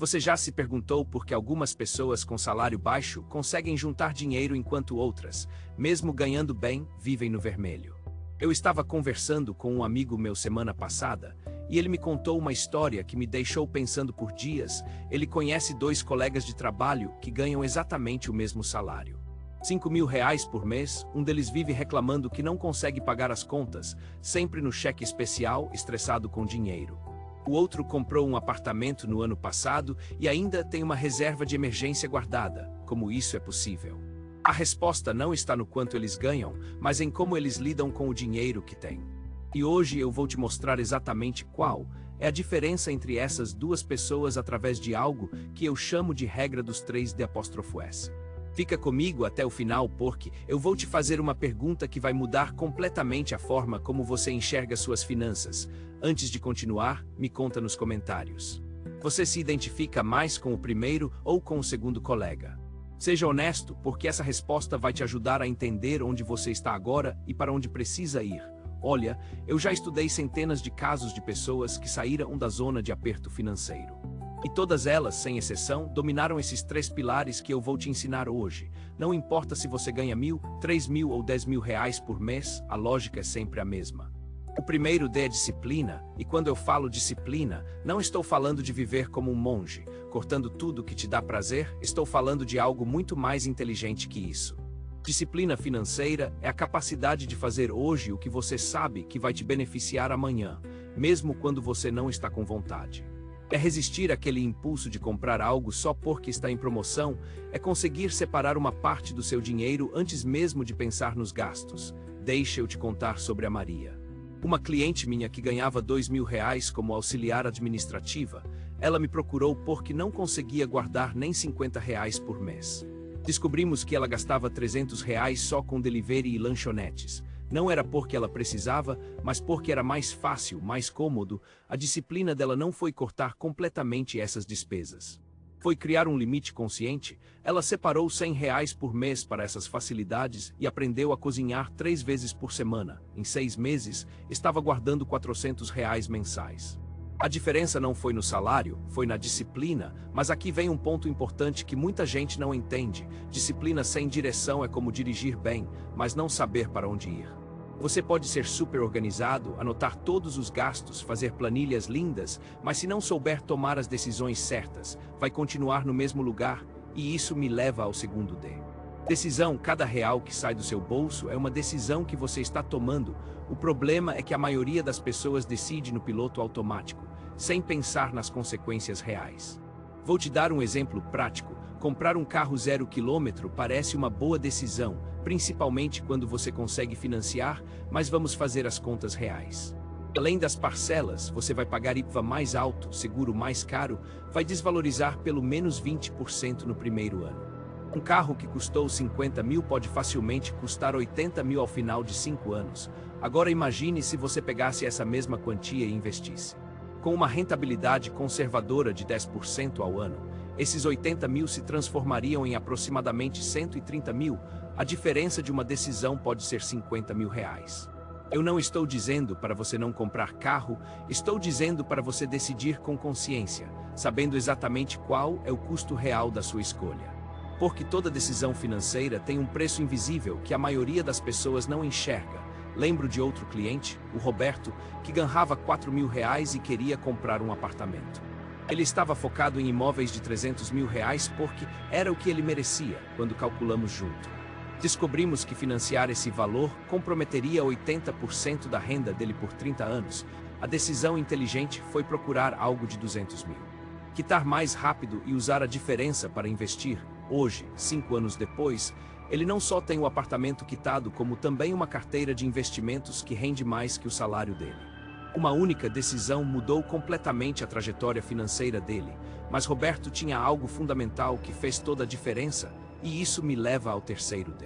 Você já se perguntou por que algumas pessoas com salário baixo conseguem juntar dinheiro enquanto outras, mesmo ganhando bem, vivem no vermelho? Eu estava conversando com um amigo meu semana passada e ele me contou uma história que me deixou pensando por dias. Ele conhece dois colegas de trabalho que ganham exatamente o mesmo salário. R$ 5.000 por mês, um deles vive reclamando que não consegue pagar as contas, sempre no cheque especial, estressado com dinheiro. O outro comprou um apartamento no ano passado e ainda tem uma reserva de emergência guardada. Como isso é possível? A resposta não está no quanto eles ganham, mas em como eles lidam com o dinheiro que têm. E hoje eu vou te mostrar exatamente qual é a diferença entre essas duas pessoas através de algo que eu chamo de regra dos 3D'. Fica comigo até o final porque eu vou te fazer uma pergunta que vai mudar completamente a forma como você enxerga suas finanças. Antes de continuar, me conta nos comentários. Você se identifica mais com o primeiro ou com o segundo colega? Seja honesto, porque essa resposta vai te ajudar a entender onde você está agora e para onde precisa ir. Olha, eu já estudei centenas de casos de pessoas que saíram da zona de aperto financeiro. E todas elas, sem exceção, dominaram esses 3 pilares que eu vou te ensinar hoje. Não importa se você ganha 1.000, 3.000 ou 10.000 reais por mês, a lógica é sempre a mesma. O primeiro D é disciplina, e quando eu falo disciplina, não estou falando de viver como um monge, cortando tudo que te dá prazer, estou falando de algo muito mais inteligente que isso. Disciplina financeira é a capacidade de fazer hoje o que você sabe que vai te beneficiar amanhã, mesmo quando você não está com vontade. É resistir àquele impulso de comprar algo só porque está em promoção, é conseguir separar uma parte do seu dinheiro antes mesmo de pensar nos gastos. Deixa eu te contar sobre a Maria. Uma cliente minha que ganhava R$ 2.000 como auxiliar administrativa, ela me procurou porque não conseguia guardar nem R$ 50 por mês. Descobrimos que ela gastava R$ 300 só com delivery e lanchonetes. Não era porque ela precisava, mas porque era mais fácil, mais cômodo. A disciplina dela não foi cortar completamente essas despesas. Foi criar um limite consciente. Ela separou R$ 100 por mês para essas facilidades e aprendeu a cozinhar 3 vezes por semana. Em 6 meses, estava guardando R$ 400 mensais. A diferença não foi no salário, foi na disciplina, mas aqui vem um ponto importante que muita gente não entende. Disciplina sem direção é como dirigir bem, mas não saber para onde ir. Você pode ser super organizado, anotar todos os gastos, fazer planilhas lindas, mas se não souber tomar as decisões certas, vai continuar no mesmo lugar, e isso me leva ao segundo D. Decisão. Cada real que sai do seu bolso é uma decisão que você está tomando. O problema é que a maioria das pessoas decide no piloto automático, sem pensar nas consequências reais. Vou te dar um exemplo prático. Comprar um carro 0 km parece uma boa decisão, principalmente quando você consegue financiar, mas vamos fazer as contas reais. Além das parcelas, você vai pagar IPVA mais alto, seguro mais caro, vai desvalorizar pelo menos 20% no primeiro ano. Um carro que custou 50 mil pode facilmente custar 80 mil ao final de 5 anos. Agora imagine se você pegasse essa mesma quantia e investisse. Com uma rentabilidade conservadora de 10% ao ano, esses 80 mil se transformariam em aproximadamente 130 mil. A diferença de uma decisão pode ser 50 mil reais. Eu não estou dizendo para você não comprar carro, estou dizendo para você decidir com consciência, sabendo exatamente qual é o custo real da sua escolha. Porque toda decisão financeira tem um preço invisível que a maioria das pessoas não enxerga. Lembro de outro cliente, o Roberto, que ganhava R$ 4.000 e queria comprar um apartamento. Ele estava focado em imóveis de R$ 300 mil porque era o que ele merecia quando calculamos junto. Descobrimos que financiar esse valor comprometeria 80% da renda dele por 30 anos. A decisão inteligente foi procurar algo de 200 mil. Quitar mais rápido e usar a diferença para investir. Hoje, 5 anos depois, ele não só tem o apartamento quitado, como também uma carteira de investimentos que rende mais que o salário dele. Uma única decisão mudou completamente a trajetória financeira dele, mas Roberto tinha algo fundamental que fez toda a diferença, e isso me leva ao terceiro D.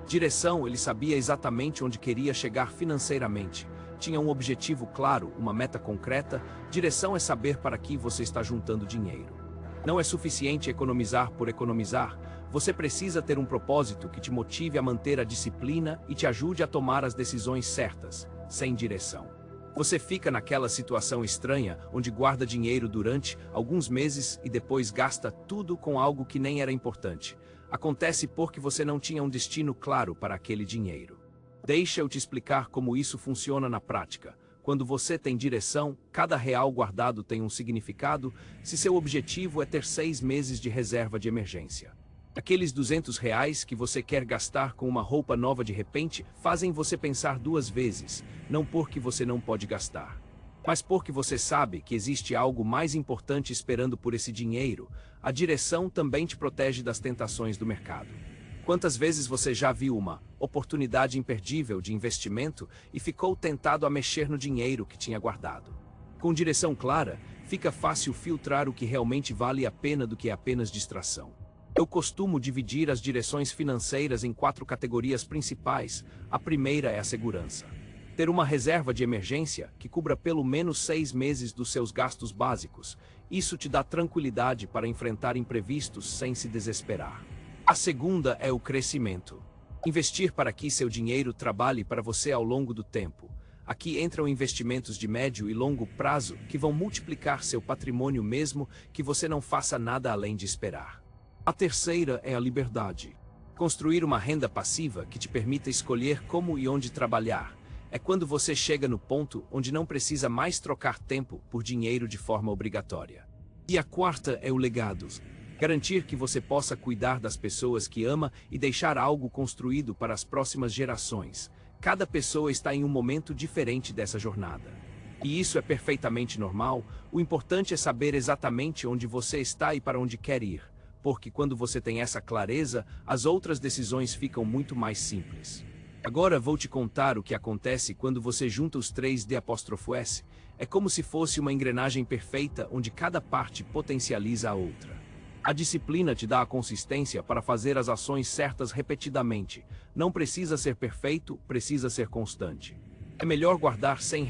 Direção. Ele sabia exatamente onde queria chegar financeiramente. Tinha um objetivo claro, uma meta concreta. Direção é saber para que você está juntando dinheiro. Não é suficiente economizar por economizar. Você precisa ter um propósito que te motive a manter a disciplina e te ajude a tomar as decisões certas, sem direção. Você fica naquela situação estranha onde guarda dinheiro durante alguns meses e depois gasta tudo com algo que nem era importante. Acontece porque você não tinha um destino claro para aquele dinheiro. Deixa eu te explicar como isso funciona na prática. Quando você tem direção, cada real guardado tem um significado se seu objetivo é ter 6 meses de reserva de emergência. Aqueles R$ 200 que você quer gastar com uma roupa nova de repente fazem você pensar 2 vezes, não porque você não pode gastar, mas porque você sabe que existe algo mais importante esperando por esse dinheiro. A direção também te protege das tentações do mercado. Quantas vezes você já viu uma oportunidade imperdível de investimento e ficou tentado a mexer no dinheiro que tinha guardado? Com direção clara, fica fácil filtrar o que realmente vale a pena do que é apenas distração. Eu costumo dividir as direções financeiras em 4 categorias principais. A primeira é a segurança. Ter uma reserva de emergência que cubra pelo menos 6 meses dos seus gastos básicos. Isso te dá tranquilidade para enfrentar imprevistos sem se desesperar. A segunda é o crescimento. Investir para que seu dinheiro trabalhe para você ao longo do tempo. Aqui entram investimentos de médio e longo prazo que vão multiplicar seu patrimônio mesmo que você não faça nada além de esperar. A terceira é a liberdade. Construir uma renda passiva que te permita escolher como e onde trabalhar. É quando você chega no ponto onde não precisa mais trocar tempo por dinheiro de forma obrigatória. E a quarta é o legado. Garantir que você possa cuidar das pessoas que ama e deixar algo construído para as próximas gerações. Cada pessoa está em um momento diferente dessa jornada. E isso é perfeitamente normal. O importante é saber exatamente onde você está e para onde quer ir. Porque quando você tem essa clareza, as outras decisões ficam muito mais simples. Agora vou te contar o que acontece quando você junta os 3D'. É como se fosse uma engrenagem perfeita onde cada parte potencializa a outra. A disciplina te dá a consistência para fazer as ações certas repetidamente. Não precisa ser perfeito, precisa ser constante. É melhor guardar R$ 100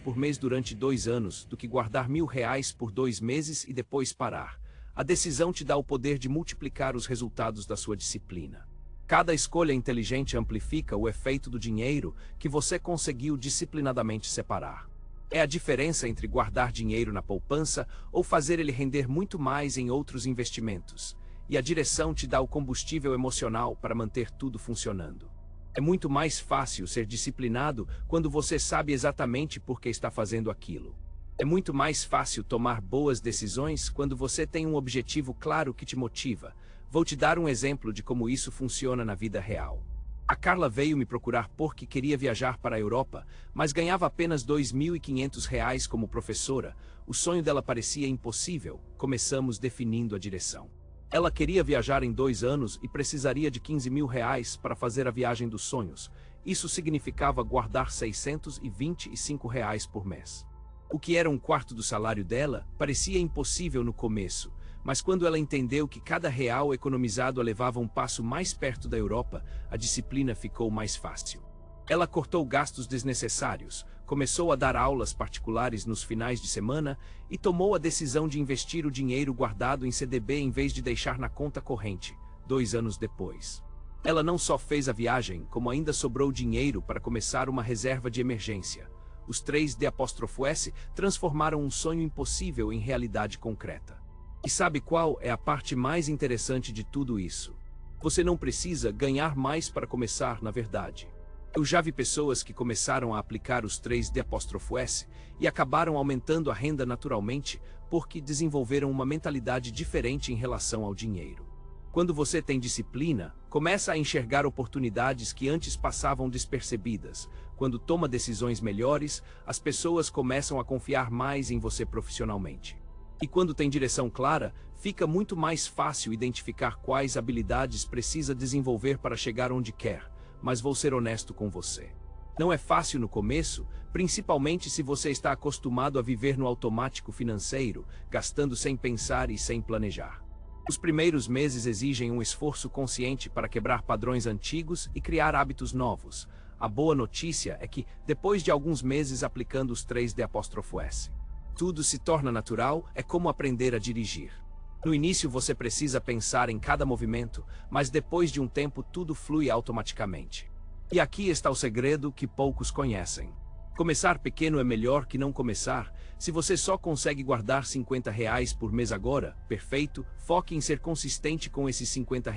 por mês durante 2 anos do que guardar R$ 1.000 por 2 meses e depois parar. A decisão te dá o poder de multiplicar os resultados da sua disciplina. Cada escolha inteligente amplifica o efeito do dinheiro que você conseguiu disciplinadamente separar. É a diferença entre guardar dinheiro na poupança ou fazer ele render muito mais em outros investimentos. E a direção te dá o combustível emocional para manter tudo funcionando. É muito mais fácil ser disciplinado quando você sabe exatamente por que está fazendo aquilo. É muito mais fácil tomar boas decisões quando você tem um objetivo claro que te motiva. Vou te dar um exemplo de como isso funciona na vida real. A Carla veio me procurar porque queria viajar para a Europa, mas ganhava apenas R$ 2.500 como professora. O sonho dela parecia impossível. Começamos definindo a direção. Ela queria viajar em 2 anos e precisaria de R$ 15.000 para fazer a viagem dos sonhos. Isso significava guardar R$ 625 por mês. O que era 1/4 do salário dela parecia impossível no começo, mas quando ela entendeu que cada real economizado a levava um passo mais perto da Europa, a disciplina ficou mais fácil. Ela cortou gastos desnecessários, começou a dar aulas particulares nos finais de semana e tomou a decisão de investir o dinheiro guardado em CDB em vez de deixar na conta corrente, 2 anos depois. Ela não só fez a viagem, como ainda sobrou dinheiro para começar uma reserva de emergência. Os 3D' transformaram um sonho impossível em realidade concreta. E sabe qual é a parte mais interessante de tudo isso? Você não precisa ganhar mais para começar, na verdade. Eu já vi pessoas que começaram a aplicar os 3D' e acabaram aumentando a renda naturalmente porque desenvolveram uma mentalidade diferente em relação ao dinheiro. Quando você tem disciplina, começa a enxergar oportunidades que antes passavam despercebidas. Quando toma decisões melhores, as pessoas começam a confiar mais em você profissionalmente. E quando tem direção clara, fica muito mais fácil identificar quais habilidades precisa desenvolver para chegar onde quer. Mas vou ser honesto com você. Não é fácil no começo, principalmente se você está acostumado a viver no automático financeiro, gastando sem pensar e sem planejar. Os primeiros meses exigem um esforço consciente para quebrar padrões antigos e criar hábitos novos. A boa notícia é que, depois de alguns meses aplicando os 3D', tudo se torna natural, é como aprender a dirigir. No início você precisa pensar em cada movimento, mas depois de um tempo tudo flui automaticamente. E aqui está o segredo que poucos conhecem. Começar pequeno é melhor que não começar. Se você só consegue guardar R$ 50 por mês agora, perfeito, foque em ser consistente com esses R$ 50,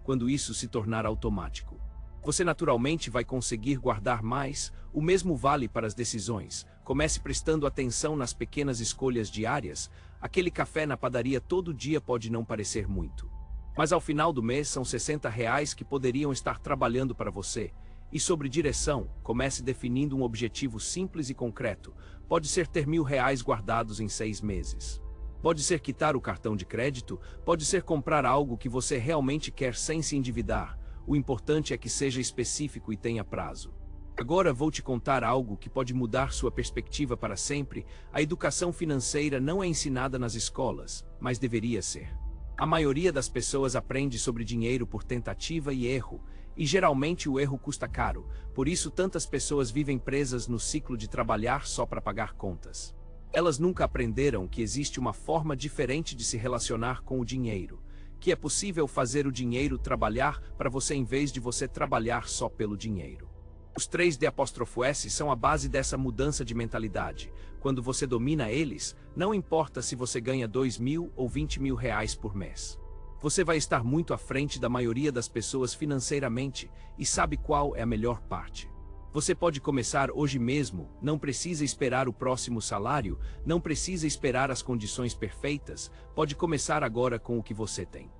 quando isso se tornar automático. Você naturalmente vai conseguir guardar mais. O mesmo vale para as decisões. Comece prestando atenção nas pequenas escolhas diárias. Aquele café na padaria todo dia pode não parecer muito, mas ao final do mês são R$ 60 que poderiam estar trabalhando para você. E sobre direção, comece definindo um objetivo simples e concreto. Pode ser ter R$ 1.000 guardados em 6 meses. Pode ser quitar o cartão de crédito, pode ser comprar algo que você realmente quer sem se endividar. O importante é que seja específico e tenha prazo. Agora vou te contar algo que pode mudar sua perspectiva para sempre. A educação financeira não é ensinada nas escolas, mas deveria ser. A maioria das pessoas aprende sobre dinheiro por tentativa e erro, e geralmente o erro custa caro, por isso tantas pessoas vivem presas no ciclo de trabalhar só para pagar contas. Elas nunca aprenderam que existe uma forma diferente de se relacionar com o dinheiro, que é possível fazer o dinheiro trabalhar para você em vez de você trabalhar só pelo dinheiro. Os 3D' são a base dessa mudança de mentalidade. Quando você domina eles, não importa se você ganha R$ 2.000 ou R$ 20.000 por mês. Você vai estar muito à frente da maioria das pessoas financeiramente, e sabe qual é a melhor parte? Você pode começar hoje mesmo, não precisa esperar o próximo salário, não precisa esperar as condições perfeitas, pode começar agora com o que você tem.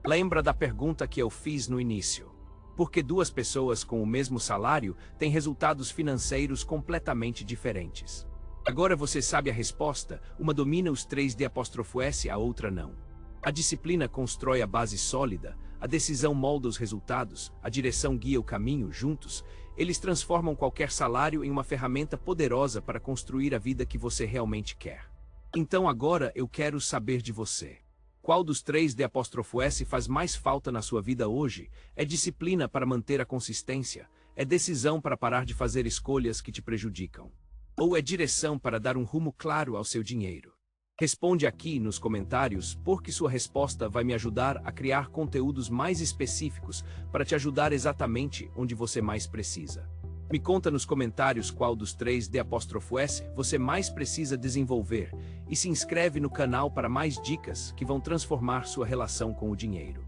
Lembra da pergunta que eu fiz no início? Por que duas pessoas com o mesmo salário têm resultados financeiros completamente diferentes? Agora você sabe a resposta, uma domina os 3D', a outra não. A disciplina constrói a base sólida, a decisão molda os resultados, a direção guia o caminho. Juntos, eles transformam qualquer salário em uma ferramenta poderosa para construir a vida que você realmente quer. Então agora eu quero saber de você. Qual dos 3D' faz mais falta na sua vida hoje? É disciplina para manter a consistência? É decisão para parar de fazer escolhas que te prejudicam? Ou é direção para dar um rumo claro ao seu dinheiro? Responde aqui nos comentários, porque sua resposta vai me ajudar a criar conteúdos mais específicos para te ajudar exatamente onde você mais precisa. Me conta nos comentários qual dos 3D' você mais precisa desenvolver e se inscreve no canal para mais dicas que vão transformar sua relação com o dinheiro.